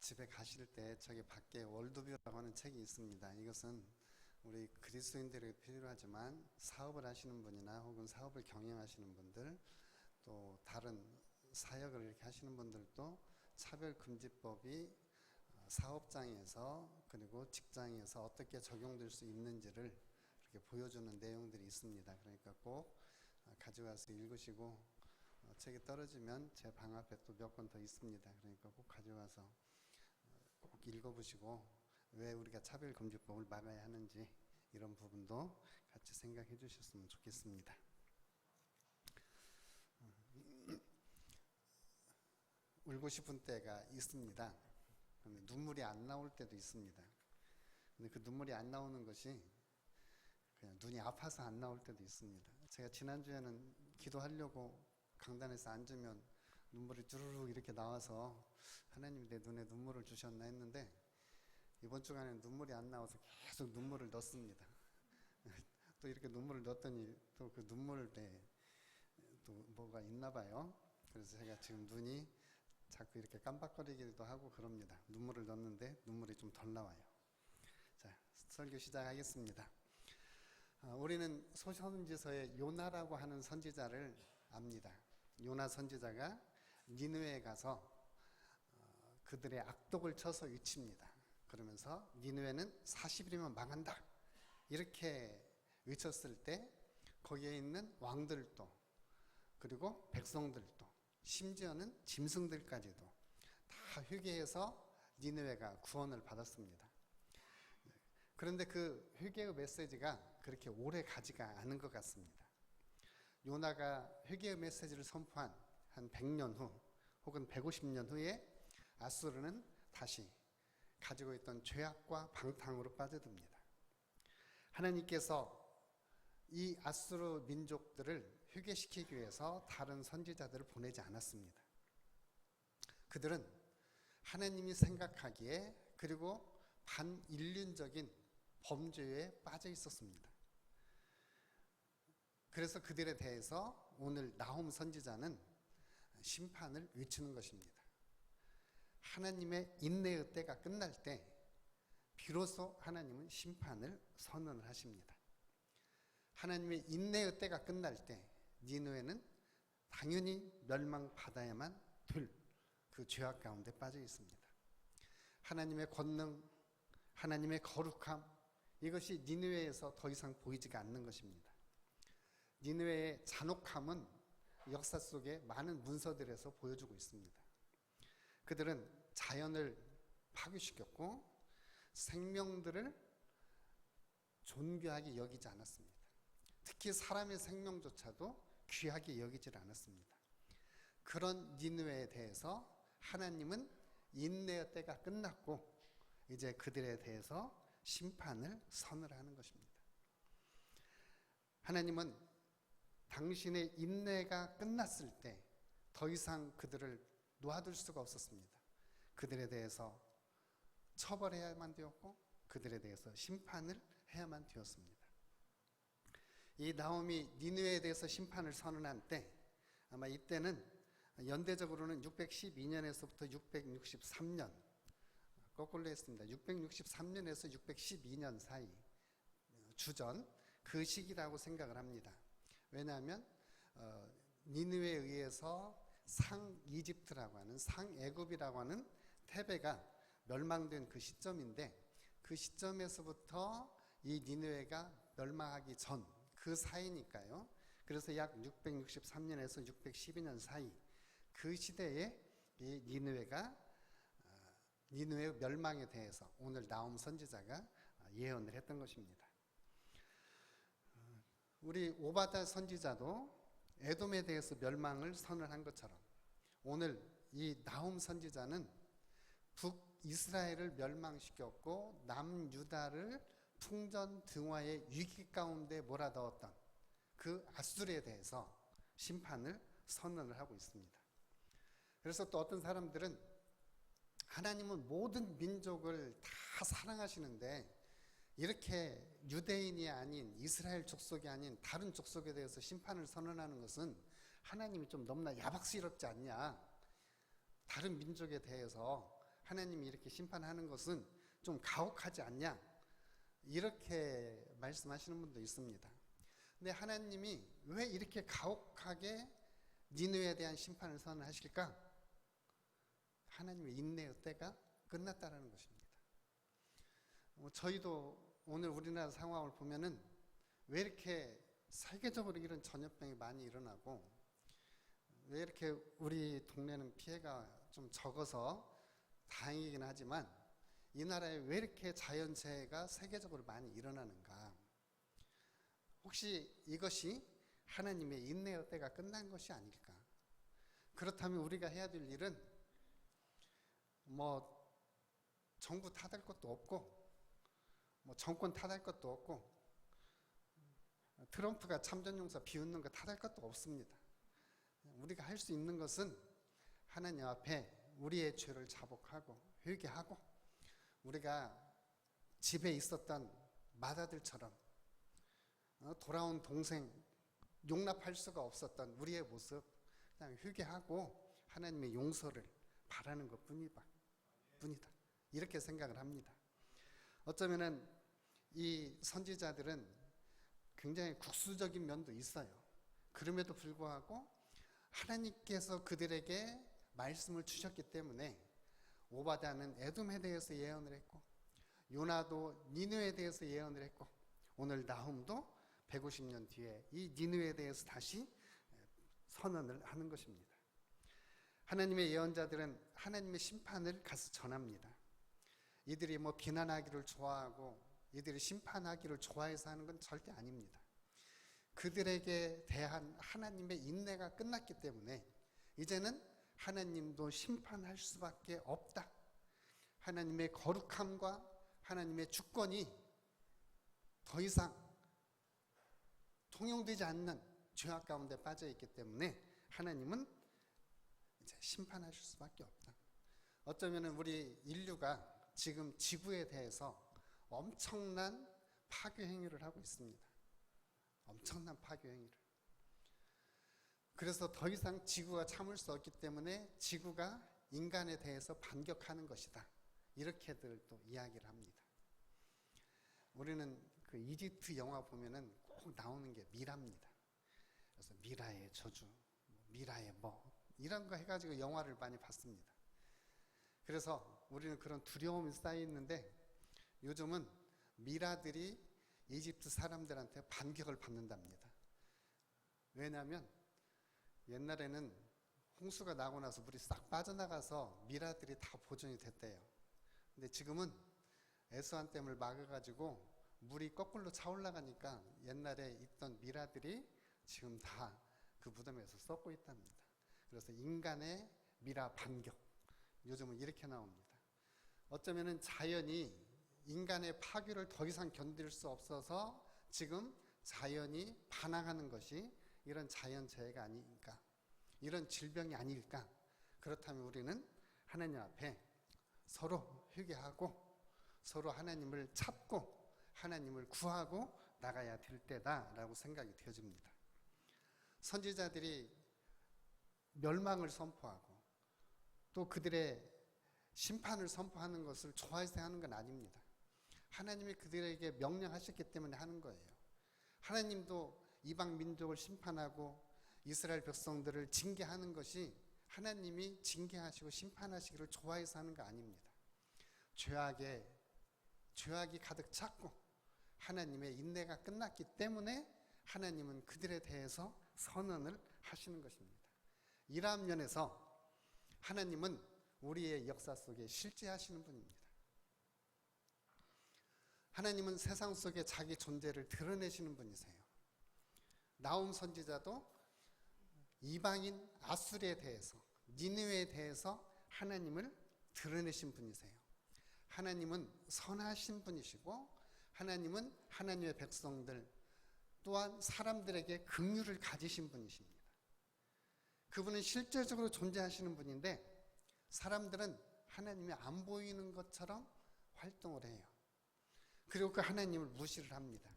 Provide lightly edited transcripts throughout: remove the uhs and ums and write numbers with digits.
집에 가실 때 저기 밖에 월드뷰라고 하는 책이 있습니다. 이것은 우리 그리스도인들에게 필요하지만 사업을 하시는 분이나 혹은 사업을 경영하시는 분들, 또 다른 사역을 이렇게 하시는 분들도 차별금지법이 사업장에서 그리고 직장에서 어떻게 적용될 수 있는지를 이렇게 보여주는 내용들이 있습니다. 그러니까 꼭 가져가서 읽으시고, 책이 떨어지면 제 방 앞에 또 몇 권 더 있습니다. 그러니까 꼭 가져가서 꼭 읽어보시고 왜 우리가 차별금지법을 막아야 하는지 이런 부분도 같이 생각해 주셨으면 좋겠습니다. 울고 싶은 때가 있습니다. 눈물이 안 나올 때도 있습니다. 근데 그 눈물이 안 나오는 것이 그냥 눈이 아파서 안 나올 때도 있습니다. 제가 지난주에는 기도하려고 강단에서 앉으면 눈물이 주르륵 이렇게 나와서 하나님이 내 눈에 눈물을 주셨나 했는데, 이번 주간에는 눈물이 안 나와서 계속 눈물을 넣습니다. 또 이렇게 눈물을 넣었더니 또 그 눈물에 또 뭐가 있나 봐요. 그래서 제가 지금 눈이 자꾸 이렇게 깜빡거리기도 하고 그럽니다. 눈물을 넣는데 눈물이 좀 덜 나와요. 자, 설교 시작하겠습니다. 우리는 소선지서의 요나라고 하는 선지자를 압니다. 요나 선지자가 니느웨에 가서 그들의 악독을 쳐서 외칩니다. 그러면서 니느웨는 40일이면 망한다 이렇게 외쳤을 때 거기에 있는 왕들도 그리고 백성들도 심지어는 짐승들까지도 다 회개해서 니느웨가 구원을 받았습니다. 그런데 그 회개의 메시지가 그렇게 오래 가지가 않은 것 같습니다. 요나가 회개의 메시지를 선포한 한 100년 후 혹은 150년 후에 아수르는 다시 가지고 있던 죄악과 방탕으로 빠져듭니다. 하나님께서 이 아수르 민족들을 회개시키기 위해서 다른 선지자들을 보내지 않았습니다. 그들은 하나님이 생각하기에 그리고 반인륜적인 범죄에 빠져 있었습니다. 그래서 그들에 대해서 오늘 나홈 선지자는 심판을 외치는 것입니다. 하나님의 인내의 때가 끝날 때 비로소 하나님은 심판을 선언을 하십니다. 하나님의 인내의 때가 끝날 때 니느웨는 당연히 멸망받아야만 될 그 죄악 가운데 빠져 있습니다. 하나님의 권능, 하나님의 거룩함, 이것이 니느웨에서 더 이상 보이지가 않는 것입니다. 니느웨의 잔혹함은 역사 속에 많은 문서들에서 보여주고 있습니다. 그들은 자연을 파괴시켰고 생명들을 존귀하게 여기지 않았습니다. 특히 사람의 생명조차도 귀하게 여기질 않았습니다. 그런 니느웨에 대해서 하나님은 인내의 때가 끝났고 이제 그들에 대해서 심판을 선언하는 것입니다. 하나님은 당신의 인내가 끝났을 때 더 이상 그들을 놓아둘 수가 없었습니다. 그들에 대해서 처벌해야만 되었고 그들에 대해서 심판을 해야만 되었습니다. 이 나홈이 니느웨에 대해서 심판을 선언한 때 아마 이때는 연대적으로는 612년에서부터 663년 거꾸로 했습니다. 663년에서 612년 사이 주전 그 시기라고 생각을 합니다. 왜냐하면 니느웨에 의해서 상이집트라고 하는 상애굽이라고 하는 태베가 멸망된 그 시점인데 그 시점에서부터 이 니느웨가 멸망하기 전 그 사이니까요. 그래서 약 663년에서 612년 사이 그 시대에 이 니느웨의 멸망에 대해서 오늘 나홈 선지자가 예언을 했던 것입니다. 우리 오바댜 선지자도 에돔에 대해서 멸망을 선언한 것처럼 오늘 이 나홈 선지자는 북이스라엘을 멸망시켰고 남유다를 풍전등화의 위기 가운데 몰아넣었던 그 아수르에 대해서 심판을 선언을 하고 있습니다. 그래서 또 어떤 사람들은 하나님은 모든 민족을 다 사랑하시는데 이렇게 유대인이 아닌 이스라엘 족속이 아닌 다른 족속에 대해서 심판을 선언하는 것은 하나님이 좀 너무나 야박스럽지 않냐. 다른 민족에 대해서 하나님이 이렇게 심판하는 것은 좀 가혹하지 않냐, 이렇게 말씀하시는 분도 있습니다. 근데 하나님이 왜 이렇게 가혹하게 니느웨에 대한 심판을 선언하실까? 하나님의 인내의 때가 끝났다라는 것입니다. 저희도 오늘 우리나라 상황을 보면은 왜 이렇게 세계적으로 이런 전염병이 많이 일어나고, 왜 이렇게 우리 동네는 피해가 좀 적어서 다행이긴 하지만 이 나라에 왜 이렇게 자연재해가 세계적으로 많이 일어나는가? 혹시 이것이 하나님의 인내의 때가 끝난 것이 아닐까? 그렇다면 우리가 해야 될 일은 정부 탓할 것도 없고, 정권 탓할 것도 없고, 트럼프가 참전용사 비웃는 거 탓할 것도 없습니다. 우리가 할 수 있는 것은 하나님 앞에 우리의 죄를 자복하고 회개하고, 우리가 집에 있었던 마다들처럼 돌아온 동생 용납할 수가 없었던 우리의 모습 그냥 회개하고 하나님의 용서를 바라는 것뿐이다. 이렇게 생각을 합니다. 어쩌면은 이 선지자들은 굉장히 국수적인 면도 있어요. 그럼에도 불구하고 하나님께서 그들에게 말씀을 주셨기 때문에 오바댜는 에돔에 대해서 예언을 했고, 요나도 니느웨에 대해서 예언을 했고, 오늘 나훔도 150년 뒤에 이 니느웨에 대해서 다시 선언을 하는 것입니다. 하나님의 예언자들은 하나님의 심판을 가서 전합니다. 이들이 비난하기를 좋아하고 이들이 심판하기를 좋아해서 하는 건 절대 아닙니다. 그들에게 대한 하나님의 인내가 끝났기 때문에 이제는 하나님도 심판할 수밖에 없다. 하나님의 거룩함과 하나님의 주권이 더 이상 통용되지 않는 죄악 가운데 빠져 있기 때문에 하나님은 이제 심판하실 수밖에 없다. 어쩌면 우리 인류가 지금 지구에 대해서 엄청난 파괴 행위를 하고 있습니다. 엄청난 파괴 행위를. 그래서 더 이상 지구가 참을 수 없기 때문에 지구가 인간에 대해서 반격하는 것이다. 이렇게들 또 이야기를 합니다. 우리는 그 이집트 영화 보면은 꼭 나오는 게 미라입니다. 그래서 미라의 저주, 미라의 이런 거 해가지고 영화를 많이 봤습니다. 그래서 우리는 그런 두려움이 쌓여 있는데 요즘은 미라들이 이집트 사람들한테 반격을 받는답니다. 왜냐하면 옛날에는 홍수가 나고 나서 물이 싹 빠져나가서 미라들이 다 보존이 됐대요. 근데 지금은 애수한댐을 막아가지고 물이 거꾸로 차올라가니까 옛날에 있던 미라들이 지금 다 그 무덤에서 썩고 있답니다. 그래서 인간의 미라 반격, 요즘은 이렇게 나옵니다. 어쩌면은 자연이 인간의 파괴를 더 이상 견딜 수 없어서 지금 자연이 반항하는 것이 이런 자연재해가 아닐까, 이런 질병이 아닐까. 그렇다면 우리는 하나님 앞에 서로 회개하고 서로 하나님을 찾고 하나님을 구하고 나가야 될 때다라고 생각이 되어집니다. 선지자들이 멸망을 선포하고 또 그들의 심판을 선포하는 것을 좋아해서 하는 건 아닙니다. 하나님이 그들에게 명령하셨기 때문에 하는 거예요. 하나님도 이방 민족을 심판하고 이스라엘 백성들을 징계하는 것이 하나님이 징계하시고 심판하시기를 좋아해서 하는 거 아닙니다. 죄악이 가득 찼고 하나님의 인내가 끝났기 때문에 하나님은 그들에 대해서 선언을 하시는 것입니다. 이러한 면에서 하나님은 우리의 역사 속에 실제하시는 분입니다. 하나님은 세상 속에 자기 존재를 드러내시는 분이세요. 나훔 선지자도 이방인 아수르에 대해서, 니느웨에 대해서 하나님을 드러내신 분이세요. 하나님은 선하신 분이시고 하나님은 하나님의 백성들 또한 사람들에게 긍휼을 가지신 분이십니다. 그분은 실제적으로 존재하시는 분인데 사람들은 하나님이 안 보이는 것처럼 활동을 해요. 그리고 그 하나님을 무시를 합니다.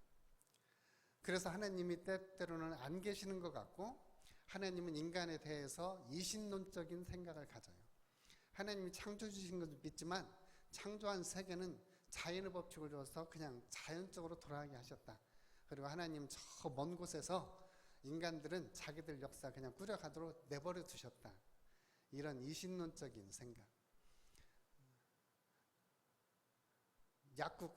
그래서 하나님이 때때로는 안 계시는 것 같고 하나님은 인간에 대해서 이신론적인 생각을 가져요. 하나님이 창조 주신 것을 믿지만 창조한 세계는 자연의 법칙을 줘서 그냥 자연적으로 돌아가게 하셨다. 그리고 하나님 저 먼 곳에서 인간들은 자기들 역사 그냥 꾸려가도록 내버려 두셨다. 이런 이신론적인 생각. 약품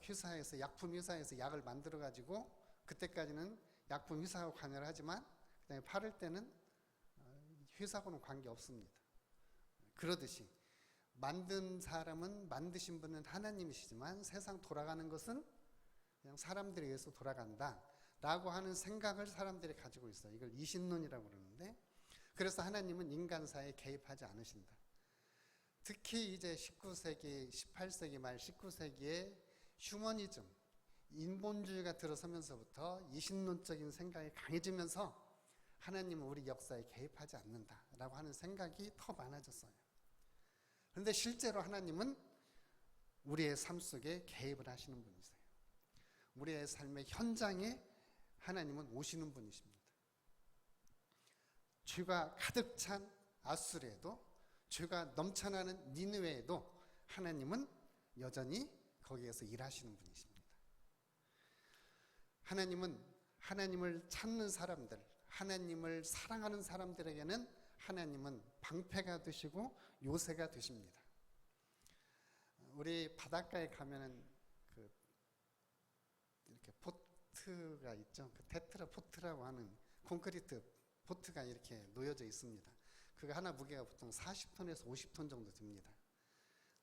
회사에서 약을 만들어 가지고 그때까지는 약품 회사하고 관여를 하지만 그다음에 팔을 때는 회사하고는 관계 없습니다. 그러듯이 만드신 분은 하나님이시지만 세상 돌아가는 것은 그냥 사람들에 의해서 돌아간다 라고 하는 생각을 사람들이 가지고 있어요. 이걸 이신론이라고 그러는데, 그래서 하나님은 인간사에 개입하지 않으신다. 특히 이제 19세기, 18세기 말 19세기에 휴머니즘, 인본주의가 들어서면서부터 이신론적인 생각이 강해지면서 하나님은 우리 역사에 개입하지 않는다라고 하는 생각이 더 많아졌어요. 그런데 실제로 하나님은 우리의 삶 속에 개입을 하시는 분이세요. 우리의 삶의 현장에 하나님은 오시는 분이십니다. 죄가 가득 찬 아수르에도, 죄가 넘쳐나는 니느웨에도 하나님은 여전히 거기에서 일하시는 분이십니다. 하나님은 하나님을 찾는 사람들, 하나님을 사랑하는 사람들에게는 하나님은 방패가 되시고 요새가 되십니다. 우리 바닷가에 가면은 이렇게 포트가 있죠. 그 테트라 포트라고 하는 콘크리트 포트가 이렇게 놓여져 있습니다. 그거 하나 무게가 보통 40톤에서 50톤 정도 됩니다.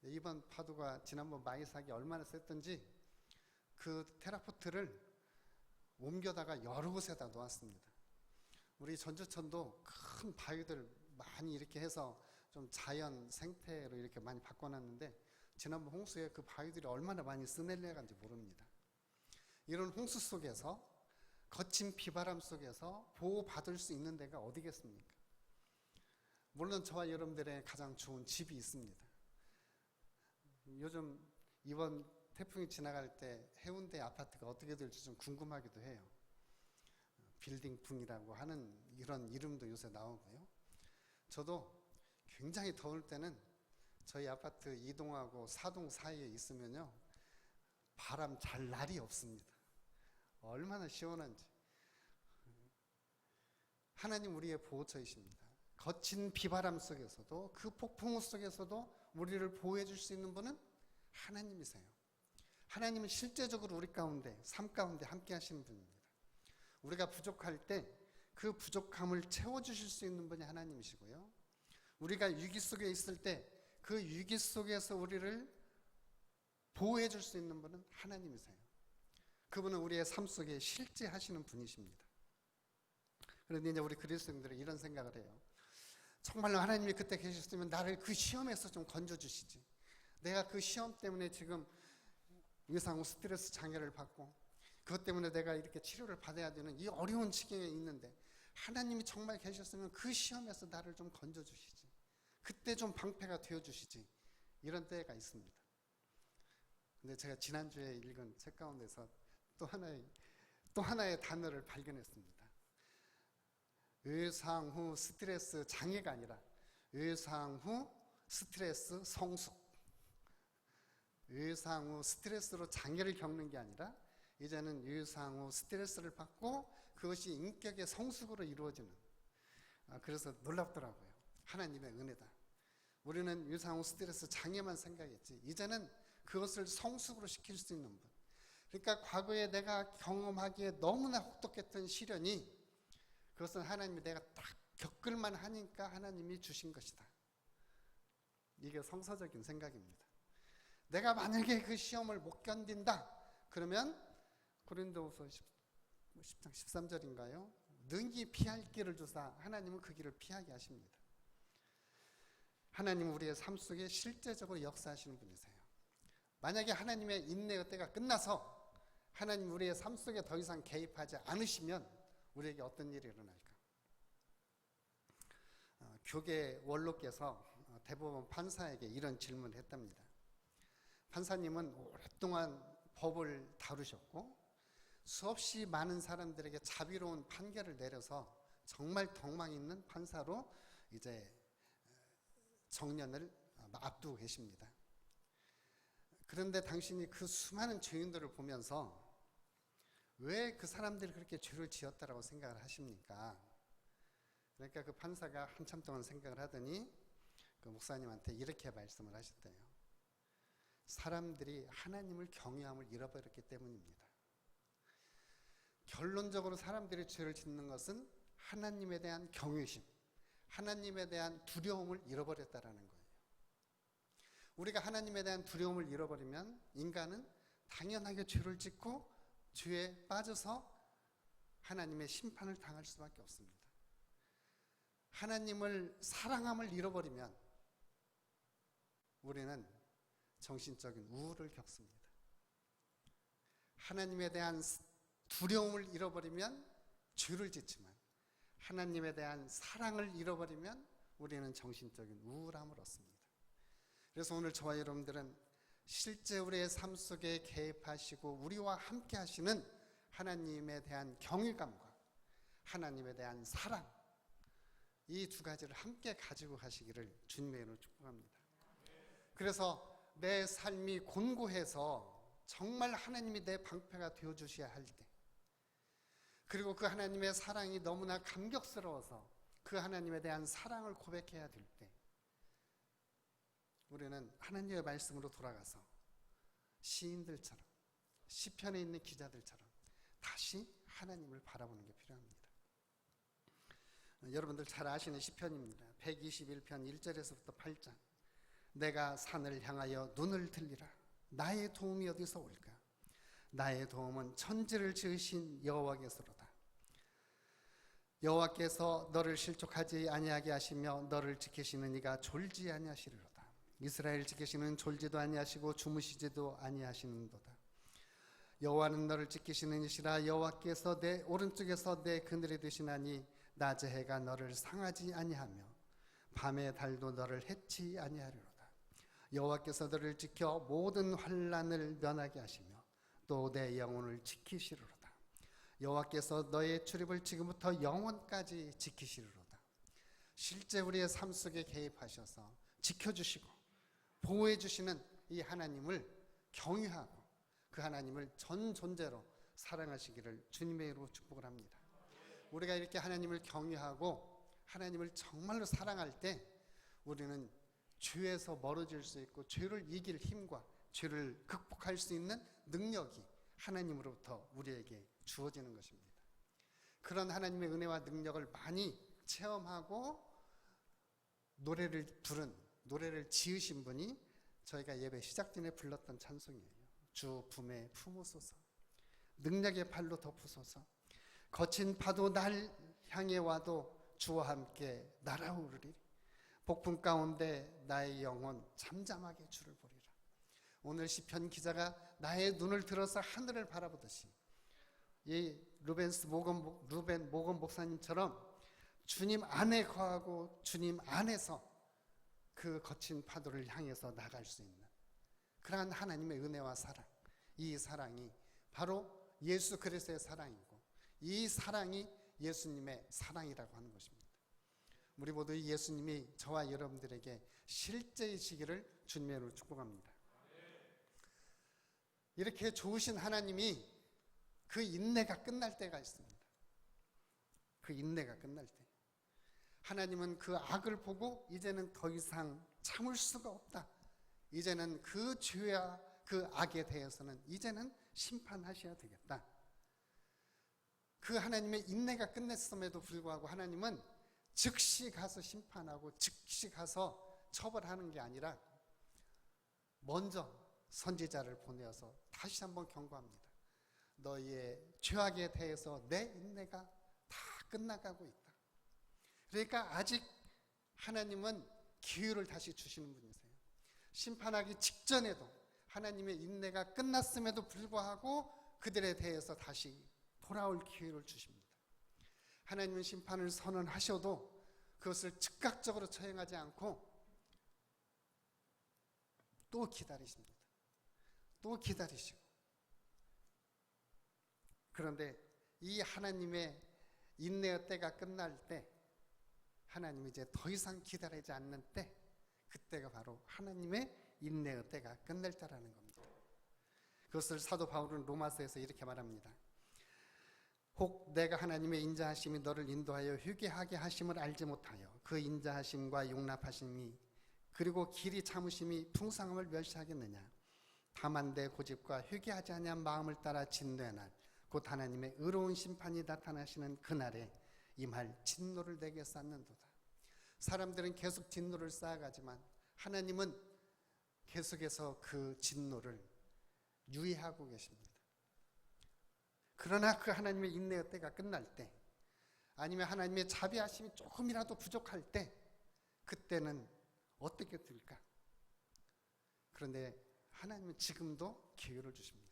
이번 파도가 지난번 마이삭이 얼마나 셌던지 그 테라포트를 옮겨다가 여러 곳에다 놓았습니다. 우리 전주천도 큰 바위들 많이 이렇게 해서 좀 자연 생태로 이렇게 많이 바꿔놨는데 지난번 홍수에 그 바위들이 얼마나 많이 쓰내려간지 모릅니다. 이런 홍수 속에서, 거친 비바람 속에서 보호받을 수 있는 데가 어디겠습니까? 물론 저와 여러분들의 가장 좋은 집이 있습니다. 요즘 이번 태풍이 지나갈 때 해운대 아파트가 어떻게 될지 좀 궁금하기도 해요. 빌딩풍이라고 하는 이런 이름도 요새 나오고요. 저도 굉장히 더울 때는 저희 아파트 2동하고 4동 사이에 있으면요, 바람 잘 날이 없습니다. 얼마나 시원한지. 하나님 우리의 보호처이십니다. 거친 비바람 속에서도, 그 폭풍우 속에서도 우리를 보호해 줄 수 있는 분은 하나님이세요. 하나님은 실제적으로 우리 가운데, 삶 가운데 함께 하시는 분입니다. 우리가 부족할 때 그 부족함을 채워주실 수 있는 분이 하나님이시고요. 우리가 위기 속에 있을 때 그 위기 속에서 우리를 보호해 줄 수 있는 분은 하나님이세요. 그분은 우리의 삶 속에 실제 하시는 분이십니다. 그런데 이제 우리 그리스도인들은 이런 생각을 해요. 정말로 하나님이 그때 계셨으면 나를 그 시험에서 좀 건져주시지. 내가 그 시험 때문에 지금 외상 후 스트레스 장애를 받고 그것 때문에 내가 이렇게 치료를 받아야 되는 이 어려운 지경에 있는데 하나님이 정말 계셨으면 그 시험에서 나를 좀 건져주시지. 그때 좀 방패가 되어주시지. 이런 때가 있습니다. 근데 제가 지난주에 읽은 책 가운데서 또 하나의 단어를 발견했습니다. 외상 후 스트레스 장애가 아니라 외상 후 스트레스 성숙. 외상 후 스트레스로 장애를 겪는 게 아니라 이제는 외상 후 스트레스를 받고 그것이 인격의 성숙으로 이루어지는. 그래서 놀랍더라고요. 하나님의 은혜다. 우리는 외상 후 스트레스 장애만 생각했지 이제는 그것을 성숙으로 시킬 수 있는 분. 그러니까 과거에 내가 경험하기에 너무나 혹독했던 시련이 그것은 하나님이 내가 딱 겪을만 하니까 하나님이 주신 것이다. 이게 성서적인 생각입니다. 내가 만약에 그 시험을 못 견딘다 그러면 고린도후서 10장 13절인가요? 능히 피할 길을 주사 하나님은 그 길을 피하게 하십니다. 하나님은 우리의 삶 속에 실제적으로 역사하시는 분이세요. 만약에 하나님의 인내의 때가 끝나서 하나님 우리의 삶 속에 더 이상 개입하지 않으시면 우리에게 어떤 일이 일어날까? 교계 원로께서 대법원 판사에게 이런 질문을 했답니다. 판사님은 오랫동안 법을 다루셨고 수없이 많은 사람들에게 자비로운 판결을 내려서 정말 덕망 있는 판사로 이제 정년을 앞두고 계십니다. 그런데 당신이 그 수많은 죄인들을 보면서 왜 그 사람들이 그렇게 죄를 지었다라고 생각을 하십니까? 그러니까 그 판사가 한참 동안 생각을 하더니 그 목사님한테 이렇게 말씀을 하셨대요. 사람들이 하나님을 경외함을 잃어버렸기 때문입니다. 결론적으로 사람들이 죄를 짓는 것은 하나님에 대한 경외심, 하나님에 대한 두려움을 잃어버렸다라는 거예요. 우리가 하나님에 대한 두려움을 잃어버리면 인간은 당연하게 죄를 짓고 죄에 빠져서 하나님의 심판을 당할 수밖에 없습니다. 하나님을 사랑함을 잃어버리면 우리는 정신적인 우울을 겪습니다. 하나님에 대한 두려움을 잃어버리면 죄를 짓지만 하나님에 대한 사랑을 잃어버리면 우리는 정신적인 우울함을 얻습니다. 그래서 오늘 저와 여러분들은 실제 우리의 삶 속에 개입하시고 우리와 함께 하시는 하나님에 대한 경외감과 하나님에 대한 사랑, 이 두 가지를 함께 가지고 가시기를 주님의 이름으로 축복합니다. 그래서 내 삶이 곤고해서 정말 하나님이 내 방패가 되어주셔야 할 때, 그리고 그 하나님의 사랑이 너무나 감격스러워서 그 하나님에 대한 사랑을 고백해야 될 때, 우리는 하나님의 말씀으로 돌아가서 시인들처럼, 시편에 있는 기자들처럼 다시 하나님을 바라보는 게 필요합니다. 여러분들 잘 아시는 시편입니다. 121편 1절에서부터 8절. 내가 산을 향하여 눈을 들리라. 나의 도움이 어디서 올까? 나의 도움은 천지를 지으신 여호와께서로다. 여호와께서 너를 실족하지 아니하게 하시며 너를 지키시는 이가 졸지 아니하시리로다. 이스라엘 지키시는 졸지도 아니하시고 주무시지도 아니하시는도다. 여호와는 너를 지키시는 이시라. 여호와께서 내 오른쪽에서 내 그늘이 되시나니 낮의 해가 너를 상하지 아니하며 밤의 달도 너를 해치 아니하리로다. 여호와께서 너를 지켜 모든 환난을 면하게 하시며 또 내 영혼을 지키시리로다. 여호와께서 너의 출입을 지금부터 영원까지 지키시리로다. 실제 우리의 삶 속에 개입하셔서 지켜주시고 보호해 주시는 이 하나님을 경외하고 그 하나님을 전 존재로 사랑하시기를 주님의 이름으로 축복을 합니다. 우리가 이렇게 하나님을 경외하고 하나님을 정말로 사랑할 때 우리는 죄에서 멀어질 수 있고 죄를 이길 힘과 죄를 극복할 수 있는 능력이 하나님으로부터 우리에게 주어지는 것입니다. 그런 하나님의 은혜와 능력을 많이 체험하고 노래를 지으신 분이 저희가 예배 시작 전에 불렀던 찬송이에요. 주 품에 품으소서, 능력의 팔로 덮으소서, 거친 파도 날 향해 와도 주와 함께 날아오르리. 폭풍 가운데 나의 영혼 잠잠하게 주를 보리라. 오늘 시편 기자가 나의 눈을 들어서 하늘을 바라보듯이 이 루벤 모건 목사님처럼 주님 안에 거하고 주님 안에서 그 거친 파도를 향해서 나갈 수 있는 그러한 하나님의 은혜와 사랑, 이 사랑이 바로 예수 그리스도의 사랑이고 이 사랑이 예수님의 사랑이라고 하는 것입니다. 우리 모두 예수님이 저와 여러분들에게 실제이시기를 주님의 이름으로 축복합니다. 이렇게 좋으신 하나님이 그 인내가 끝날 때가 있습니다. 그 인내가 끝날 때 하나님은 그 악을 보고 이제는 더 이상 참을 수가 없다. 이제는 그 죄와 그 악에 대해서는 이제는 심판하셔야 되겠다. 그 하나님의 인내가 끝냈음에도 불구하고 하나님은 즉시 가서 심판하고 즉시 가서 처벌하는 게 아니라 먼저 선지자를 보내어서 다시 한번 경고합니다. 너희의 죄악에 대해서 내 인내가 다 끝나가고 있다. 그러니까 아직 하나님은 기회를 다시 주시는 분이세요. 심판하기 직전에도 하나님의 인내가 끝났음에도 불구하고 그들에 대해서 다시 돌아올 기회를 주십니다. 하나님은 심판을 선언하셔도 그것을 즉각적으로 처형하지 않고 또 기다리십니다. 또 기다리시고. 그런데 이 하나님의 인내의 때가 끝날 때 하나님이 이제 더 이상 기다리지 않는 때 그때가 바로 하나님의 인내의 때가 끝날 때라는 겁니다. 그것을 사도 바울은 로마서에서 이렇게 말합니다. 혹 내가 하나님의 인자하심이 너를 인도하여 회개하게 하심을 알지 못하여 그 인자하심과 용납하심이 그리고 길이 참으심이 풍성함을 멸시하겠느냐. 다만 내 고집과 회개하지 아니한 마음을 따라 진노의 날 곧 하나님의 의로운 심판이 나타나시는 그날에 임할 진노를 내게 쌓는도다. 사람들은 계속 진노를 쌓아가지만 하나님은 계속해서 그 진노를 유예하고 계십니다. 그러나 그 하나님의 인내의 때가 끝날 때, 아니면 하나님의 자비하심이 조금이라도 부족할 때, 그때는 어떻게 될까? 그런데 하나님은 지금도 기회를 주십니다.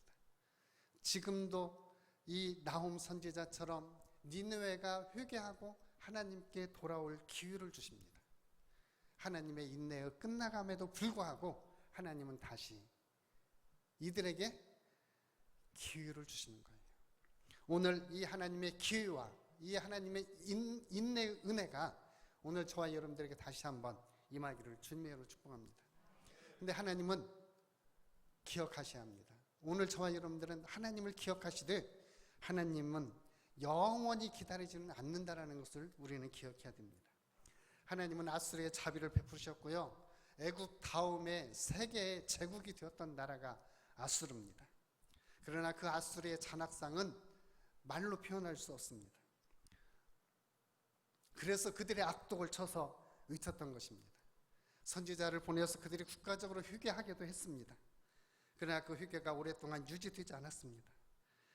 지금도 이 나홈 선지자처럼 니느웨가 회개하고 하나님께 돌아올 기회를 주십니다. 하나님의 인내의 끝나감에도 불구하고 하나님은 다시 이들에게 기회를 주시는 거예요. 오늘 이 하나님의 기회와 이 하나님의 인내의 은혜가 오늘 저와 여러분들에게 다시 한번 임하기를 주님의 이름으로 축복합니다. 근데 하나님은 기억하셔야 합니다. 오늘 저와 여러분들은 하나님을 기억하시되 하나님은 영원히 기다리지는 않는다라는 것을 우리는 기억해야 됩니다. 하나님은 아수르의 자비를 베푸셨고요. 애국 다음에 세계의 제국이 되었던 나라가 아수르입니다. 그러나 그 아수르의 잔악상은 말로 표현할 수 없습니다. 그래서 그들의 악독을 쳐서 의쳤던 것입니다. 선지자를 보내서 그들이 국가적으로 회개하기도 했습니다. 그러나 그 회개가 오랫동안 유지되지 않았습니다.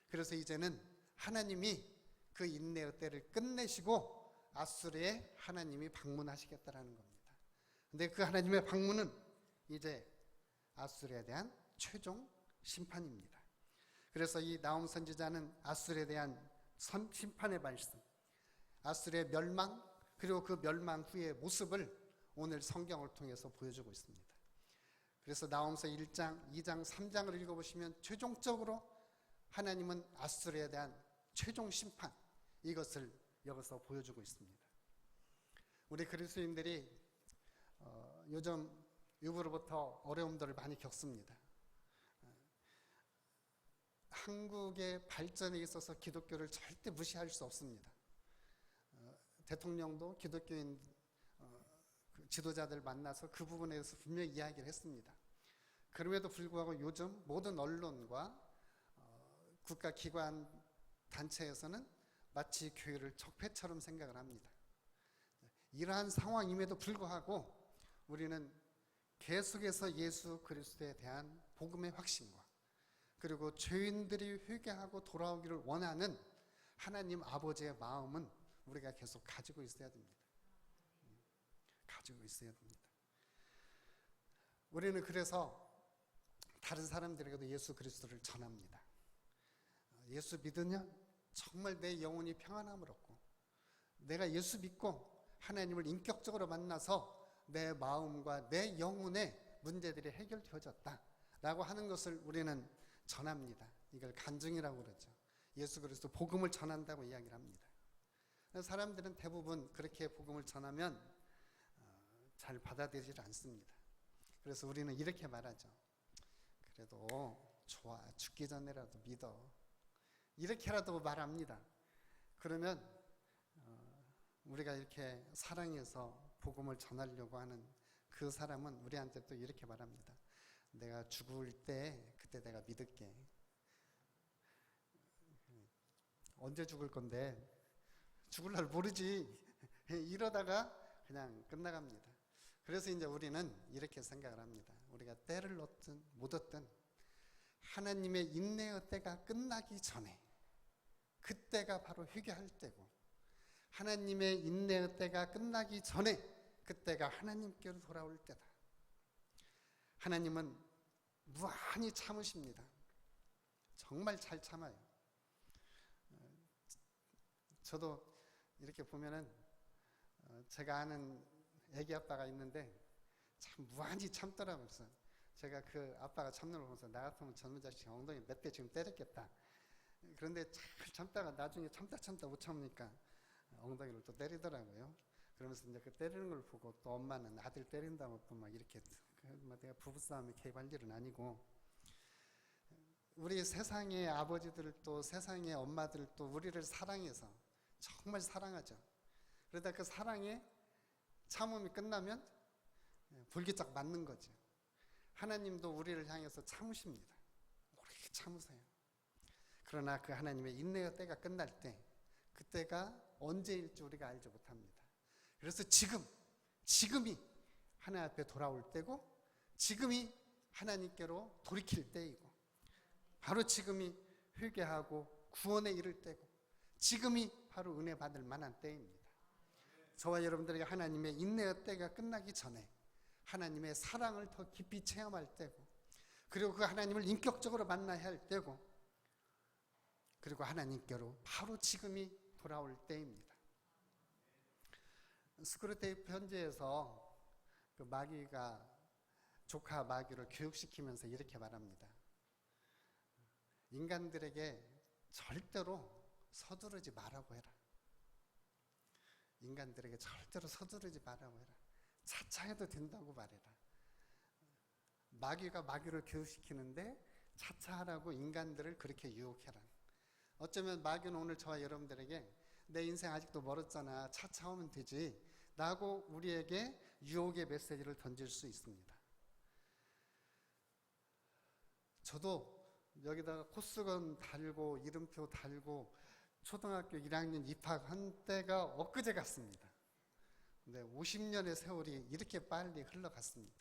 그래서 이제는 하나님이 그 인내의 때를 끝내시고 아수르에 하나님이 방문하시겠다라는 겁니다. 근데 그 하나님의 방문은 이제 아수르에 대한 최종 심판입니다. 그래서 이 나홈 선지자는 아수르에 대한 심판의 말씀, 아수르의 멸망, 그리고 그 멸망 후의 모습을 오늘 성경을 통해서 보여주고 있습니다. 그래서 나홈서 1장, 2장, 3장을 읽어보시면 최종적으로 하나님은 아수르에 대한 최종 심판, 이것을 여기서 보여주고 있습니다. 우리 그리스도인들이 요즘 유부로부터 어려움들을 많이 겪습니다. 한국의 발전에 있어서 기독교를 절대 무시할 수 없습니다. 대통령도 기독교인 지도자들 만나서 그 부분에 대해서 분명히 이야기를 했습니다. 그럼에도 불구하고 요즘 모든 언론과 국가기관 단체에서는 마치 교회를 적폐처럼 생각을 합니다. 이러한 상황임에도 불구하고 우리는 계속해서 예수 그리스도에 대한 복음의 확신과 그리고 죄인들이 회개하고 돌아오기를 원하는 하나님 아버지의 마음은 우리가 계속 가지고 있어야 됩니다. 가지고 있어야 됩니다. 우리는 그래서 다른 사람들에게도 예수 그리스도를 전합니다. 예수 믿으면 정말 내 영혼이 평안함을 얻고 내가 예수 믿고 하나님을 인격적으로 만나서 내 마음과 내 영혼의 문제들이 해결되어졌다라고 하는 것을 우리는 전합니다. 이걸 간증이라고 그러죠. 예수 그리스도 복음을 전한다고 이야기를 합니다. 사람들은 대부분 그렇게 복음을 전하면 잘 받아들이지 않습니다. 그래서 우리는 이렇게 말하죠. 그래도 좋아, 죽기 전에라도 믿어. 이렇게라도 말합니다. 그러면 우리가 이렇게 사랑해서 복음을 전하려고 하는 그 사람은 우리한테 또 이렇게 말합니다. 내가 죽을 때 그때 내가 믿을게. 언제 죽을 건데 죽을 날 모르지. 이러다가 그냥 끝나갑니다. 그래서 이제 우리는 이렇게 생각을 합니다. 우리가 때를 얻든 못 얻든 하나님의 인내의 때가 끝나기 전에 그때가 바로 회개할 때고 하나님의 인내의 때가 끝나기 전에 그때가 하나님께로 돌아올 때다. 하나님은 무한히 참으십니다. 정말 잘 참아요. 저도 이렇게 보면은 제가 아는 애기 아빠가 있는데 참 무한히 참더라고요. 그래서 제가 그 아빠가 참는 걸 보면서 나 같으면 젊은 자식 엉덩이 몇 대 지금 때렸겠다. 그런데 잘 참다가 나중에 참다 못 참으니까 엉덩이를 또 때리더라고요. 그러면서 이제 그 때리는 걸 보고 또 엄마는 아들 때린다고 또 막 이렇게 내가 부부싸움에 개입할 일은 아니고, 우리 세상의 아버지들도 세상의 엄마들도 우리를 사랑해서 정말 사랑하죠. 그러다 그 사랑에 참음이 끝나면 불기짝 맞는 거죠. 하나님도 우리를 향해서 참으십니다. 오래 참으세요. 그러나 그 하나님의 인내의 때가 끝날 때, 그때가 언제일지 우리가 알지 못합니다. 그래서 지금이 하나님 앞에 돌아올 때고, 지금이 하나님께로 돌이킬 때이고, 바로 지금이 회개하고 구원에 이를 때고, 지금이 바로 은혜 받을 만한 때입니다. 저와 여러분들에게 하나님의 인내의 때가 끝나기 전에 하나님의 사랑을 더 깊이 체험할 때고, 그리고 그 하나님을 인격적으로 만나야 할 때고, 그리고 하나님께로 바로 지금이 돌아올 때입니다. 스크루테이프 편지에서 그 마귀가 조카 마귀를 교육시키면서 이렇게 말합니다. 인간들에게 절대로 서두르지 말라고 해라. 인간들에게 절대로 서두르지 말라고 해라. 차차 해도 된다고 말해라. 마귀가 마귀를 교육시키는데 차차 하라고 인간들을 그렇게 유혹해라. 어쩌면 마귀는 오늘 저와 여러분들에게 내 인생 아직도 멀었잖아, 차차 하면 되지 라고 우리에게 유혹의 메시지를 던질 수 있습니다. 저도 여기다가 코스건 달고 이름표 달고 초등학교 1학년 입학한 때가 엊그제 같습니다. 근데 50년의 세월이 이렇게 빨리 흘러갔습니다.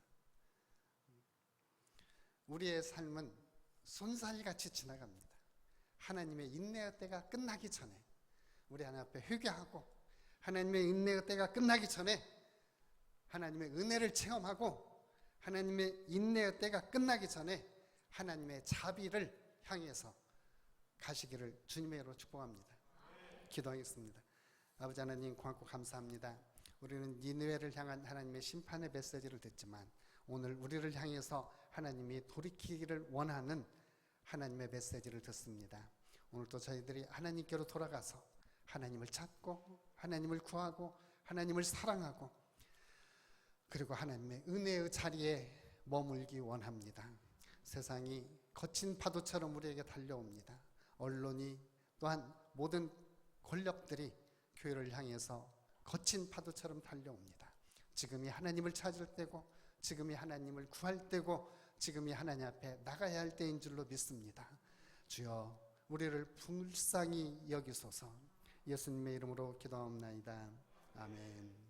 우리의 삶은 손살같이 지나갑니다. 하나님의 인내의 때가 끝나기 전에 우리 하나님 앞에 회개하고, 하나님의 인내의 때가 끝나기 전에 하나님의 은혜를 체험하고, 하나님의 인내의 때가 끝나기 전에 하나님의 자비를 향해서 가시기를 주님의 이름으로 축복합니다. 기도하겠습니다. 아버지 하나님, 고맙고 감사합니다. 우리는 니느웨를 향한 하나님의 심판의 메시지를 듣지만, 오늘 우리를 향해서 하나님이 돌이키기를 원하는 하나님의 메시지를 듣습니다. 오늘도 저희들이 하나님께로 돌아가서 하나님을 찾고, 하나님을 구하고, 하나님을 사랑하고, 그리고 하나님의 은혜의 자리에 머물기 원합니다. 세상이 거친 파도처럼 우리에게 달려옵니다. 언론이, 또한 모든 권력들이 교회를 향해서 거친 파도처럼 달려옵니다. 지금이 하나님을 찾을 때고, 지금이 하나님을 구할 때고, 지금이 하나님 앞에 나가야 할 때인 줄로 믿습니다. 주여, 우리를 불쌍히 여기소서. 예수님의 이름으로 기도합나이다. 아멘.